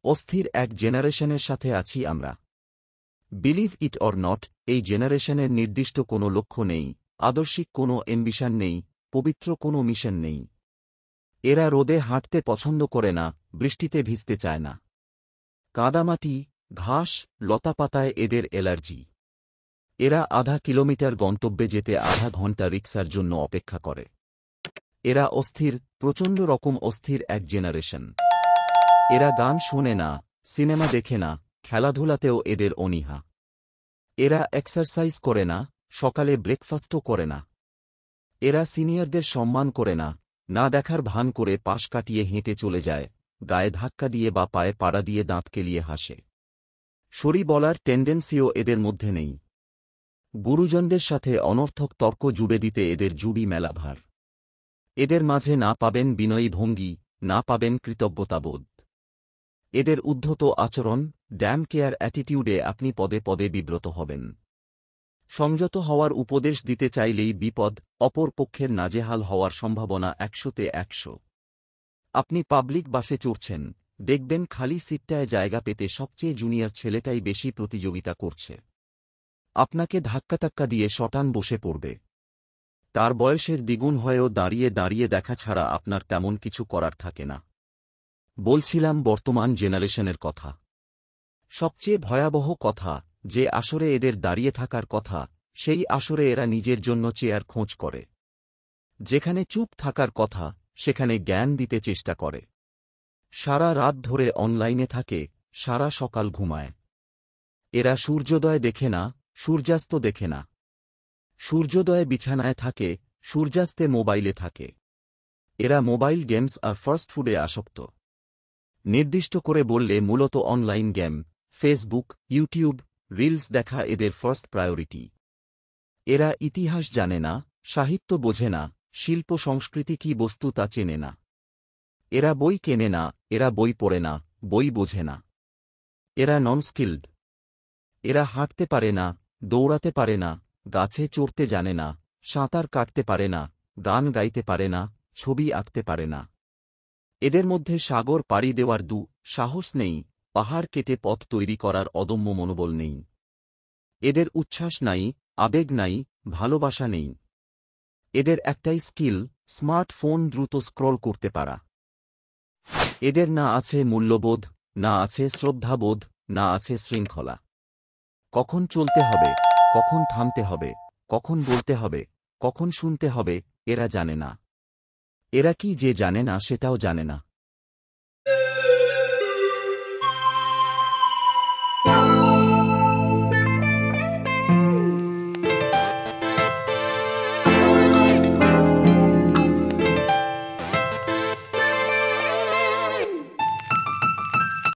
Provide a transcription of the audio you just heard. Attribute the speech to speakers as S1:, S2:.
S1: অস্থির এক জেনারেশনের সাথে আছি আমরা। বিলিভ ইট অর নট, এই জেনারেশনের নির্দিষ্ট কোনো লক্ষ্য নেই, আদর্শিক কোনো অ্যাম্বিশন নেই, পবিত্র কোনো মিশন নেই। এরা রোদে হাঁটতে পছন্দ করে না, বৃষ্টিতে ভিজতে চায় না। কাদামাটি, ঘাস, লতাপাতায় এদের অ্যালার্জি। এরা আধা কিলোমিটার গন্তব্যে যেতে আধা ঘণ্টা রিক্সার জন্য অপেক্ষা করে। এরা অস্থির, প্রচণ্ড রকম অস্থির এক জেনারেশন। এরা গান শোনে না, সিনেমা দেখে না, খেলাধুলাতেও এদের অনীহা। এরা এক্সারসাইজ করে না, সকালে ব্রেকফাস্টও করে না। এরা সিনিয়রদের সম্মান করে না, না দেখার ভান করে পাশ কাটিয়ে হেঁটে চলে যায়, গায়ে ধাক্কা দিয়ে বা পায়ে পাড়া দিয়ে দাঁত কেলিয়ে হাসে। সরি বলার টেন্ডেন্সিও এদের মধ্যে নেই। গুরুজনদের সাথে অনর্থক তর্ক জুড়ে দিতে এদের জুড়ি মেলা ভার। এদের মাঝে না পাবেন বিনয়ী ভঙ্গি, না পাবেন কৃতজ্ঞতাবোধ। এদের উদ্ধত আচরণ, ড্যাম কেয়ার অ্যাটিটিউডে আপনি পদে পদে বিব্রত হবেন। সংযত হওয়ার উপদেশ দিতে চাইলেই বিপদ, অপর পক্ষের নাজেহাল হওয়ার সম্ভাবনা ১০০-তে ১০০। আপনি পাবলিক বাসে চড়ছেন, দেখবেন খালি সিটটায় জায়গা পেতে সবচেয়ে জুনিয়র ছেলেটাই বেশি প্রতিযোগিতা করছে। আপনাকে ধাক্কাটাক্কা দিয়ে শটান বসে পড়বে। তার বয়সের দ্বিগুণ হয়েও দাঁড়িয়ে দাঁড়িয়ে দেখা ছাড়া আপনার তেমন কিছু করার থাকে না। বলছিলাম বর্তমান জেনারেশনের কথা। সবচেয়ে ভয়াবহ কথা, যে আসরে এদের দাঁড়িয়ে থাকার কথা, সেই আসরে এরা নিজের জন্য চেয়ার খোঁজ করে। যেখানে চুপ থাকার কথা, সেখানে জ্ঞান দিতে চেষ্টা করে। সারা রাত ধরে অনলাইনে থাকে, সারা সকাল ঘুমায়। এরা সূর্যোদয় দেখে না, সূর্যাস্ত দেখে না। সূর্যোদয়ে বিছানায় থাকে, সূর্যাস্তে মোবাইলে থাকে। এরা মোবাইল গেমস আর ফাস্ট ফুডে আসক্ত। নির্দিষ্ট করে বললে মূলত online game, Facebook, YouTube, reels দেখা এদের ফার্স্ট প্রায়োরিটি। এরা ইতিহাস জানে না, সাহিত্য বোঝে না, শিল্প সংস্কৃতি কি বস্তু তা চেনে না। এরা বই কেনে না, এরা বই পড়ে না, বই বোঝে না। এরা নন স্কিলড। এরা হাঁটতে পারে না, দৌড়াতে পারে না, গাছে চড়তে জানে না, সাঁতার কাটতে পারে না, গান গাইতে পারে না, ছবি আঁকতে পারে না। এদের মধ্যে সাগর পাড়ি দেওয়ার সাহস নেই, পাহাড় কেটে পথ তৈরি করার অদম্য মনোবল নেই। এদের উচ্ছ্বাস নাই, আবেগ নাই, ভালোবাসা নেই। এদের একটাই স্কিল, স্মার্টফোন দ্রুত স্ক্রল করতে পারা। এদের না আছে মূল্যবোধ, না আছে শ্রদ্ধাবোধ, না আছে শৃঙ্খলা। কখন চলতে হবে, কখন থামতে হবে, কখন বলতে হবে, কখন শুনতে হবে, এরা জানে না। এরা কি যে জানে না সেটাও জানে না।